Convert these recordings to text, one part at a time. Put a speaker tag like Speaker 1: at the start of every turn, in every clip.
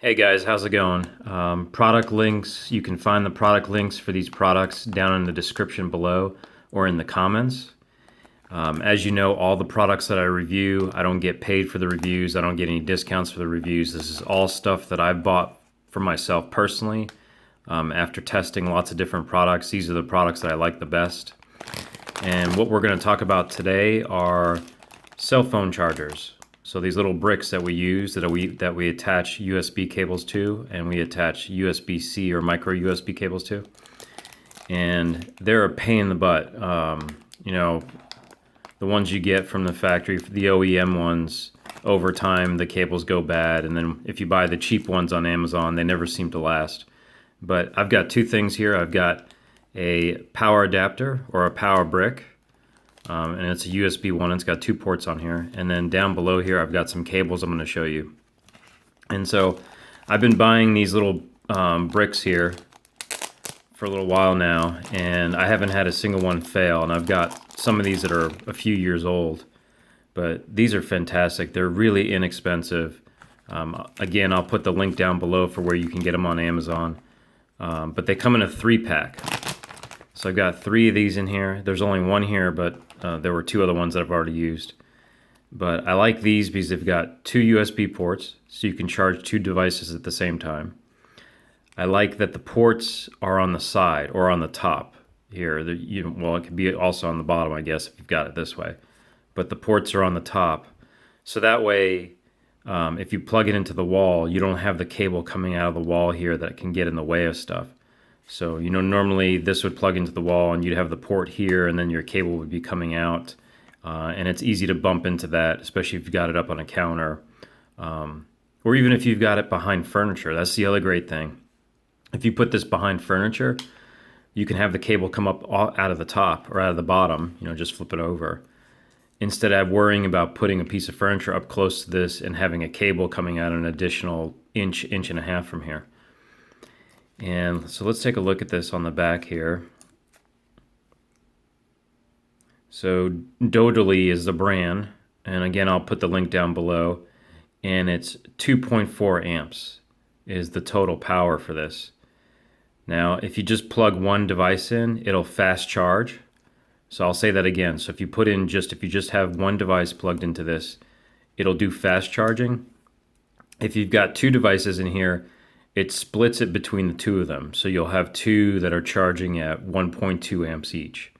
Speaker 1: Hey guys, how's it going? Product links, you can find the product links for these products down in the description below or in the comments. As you know, all the products that I review, I don't get paid for the reviews. I don't get any discounts for the reviews. This is all stuff that I've bought for myself personally. After testing lots of different products, these are the products that I like the best. And what we're going to talk about today are cell phone chargers. So these little bricks that we use that we attach USB cables to, and we attach USB-C or micro USB cables to, and they're a pain in the butt. The ones you get from the factory, the OEM ones, over time the cables go bad, and then if you buy the cheap ones on Amazon, they never seem to last. But I've got two things here. I've got a power adapter or a power brick. And it's a USB one. It's got two ports on here. And then down below here, I've got some cables I'm going to show you. And so I've been buying these little bricks here for a little while now, and I haven't had a single one fail. And I've got some of these that are a few years old, but these are fantastic. They're really inexpensive. Again, I'll put the link down below for where you can get them on Amazon. But they come in a 3-pack. So I've got 3 of these in here. There's only one here, but there were 2 other ones that I've already used. But I like these because they've got 2 USB ports, so you can charge 2 devices at the same time. I like that the ports are on the side or on the top here. Well, it could be also on the bottom, I guess, if you've got it this way. But the ports are on the top. So that way, if you plug it into the wall, you don't have the cable coming out of the wall here that can get in the way of stuff. So, normally this would plug into the wall and you'd have the port here and then your cable would be coming out. And it's easy to bump into that, especially if you've got it up on a counter. Or even if you've got it behind furniture. That's the other great thing. If you put this behind furniture, you can have the cable come up out of the top or out of the bottom, just flip it over. Instead of worrying about putting a piece of furniture up close to this and having a cable coming out an additional inch and a half from here. And so let's take a look at this on the back here. So Dodoli is the brand, and again I'll put the link down below, and it's 2.4 amps is the total power for this. Now if you just plug one device in, it'll fast charge. So I'll say that again. So if you just have one device plugged into this, it'll do fast charging. If you've got 2 devices in here, it splits it between the 2 of them. So you'll have 2 that are charging at 1.2 amps each.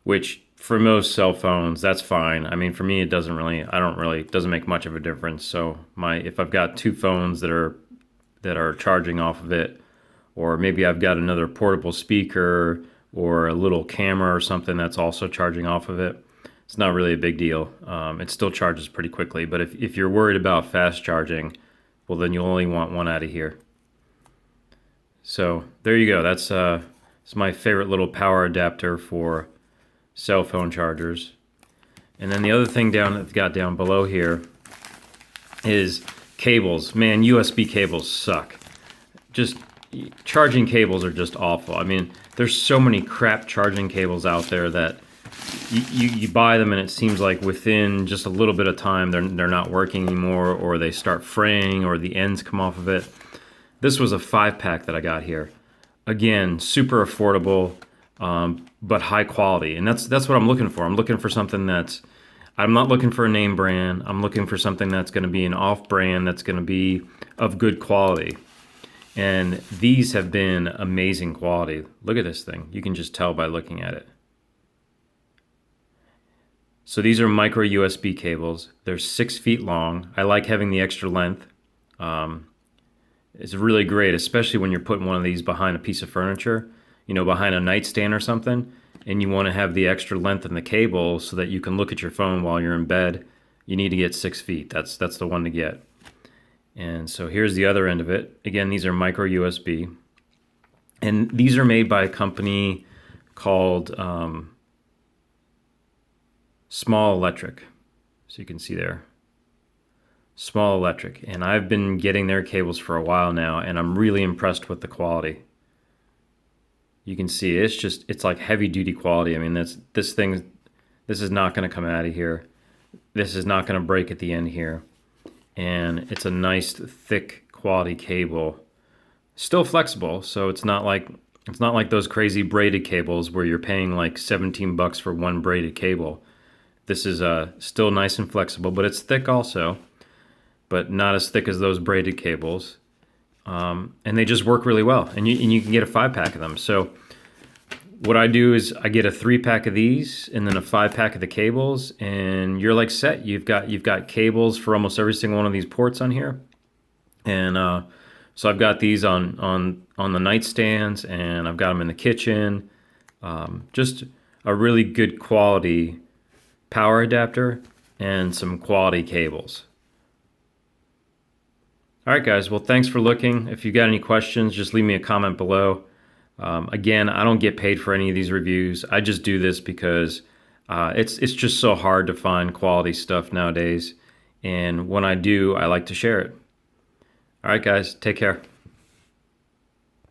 Speaker 1: Which for most cell phones, that's fine. I mean, for me, it doesn't make much of a difference. So if I've got 2 phones that are charging off of it, or maybe I've got another portable speaker or a little camera or something that's also charging off of it, it's not really a big deal. It still charges pretty quickly. But if you're worried about fast charging, well, then you'll only want one out of here. So there you go. That's my favorite little power adapter for cell phone chargers. And then the other thing I've got down below here is cables. Man, USB cables suck. Just charging cables are just awful. I mean, there's so many crap charging cables out there that you buy them and it seems like within just a little bit of time they're not working anymore, or they start fraying, or the ends come off of it. This was a 5-pack that I got here. Again, super affordable, but high quality, and that's what I'm looking for. I'm looking for something I'm not looking for a name brand. I'm looking for something that's going to be an off-brand, that's going to be of good quality. And these have been amazing quality. Look at this thing. You can just tell by looking at it. So these are micro USB cables. They're 6 feet long. I like having the extra length. It's really great, especially when you're putting one of these behind a piece of furniture, behind a nightstand or something, and you want to have the extra length in the cable so that you can look at your phone while you're in bed. You need to get 6 feet. That's the one to get. And so here's the other end of it. Again, these are micro USB. And these are made by a company called Small Electric. So you can see there. Small Electric. And I've been getting their cables for a while now, and I'm really impressed with the quality. You can see it's like heavy duty quality. I mean, this is not going to come out of here. This is not going to break at the end here. and it's a nice thick quality cable. Still flexible, so it's not like those crazy braided cables where you're paying like 17 bucks for one braided cable. This is still nice and flexible, but it's thick also, but not as thick as those braided cables. And they just work really well, and you can get a 5-pack of them. So what I do is I get a 3-pack of these and then a 5-pack of the cables, and you're like set. You've got cables for almost every single one of these ports on here. And so I've got these on the nightstands, and I've got them in the kitchen. Just a really good quality power adapter and some quality cables. All right, guys. Well, thanks for looking. If you got any questions, just leave me a comment below. Again, I don't get paid for any of these reviews. I just do this because it's just so hard to find quality stuff nowadays. And when I do, I like to share it. All right, guys. Take care.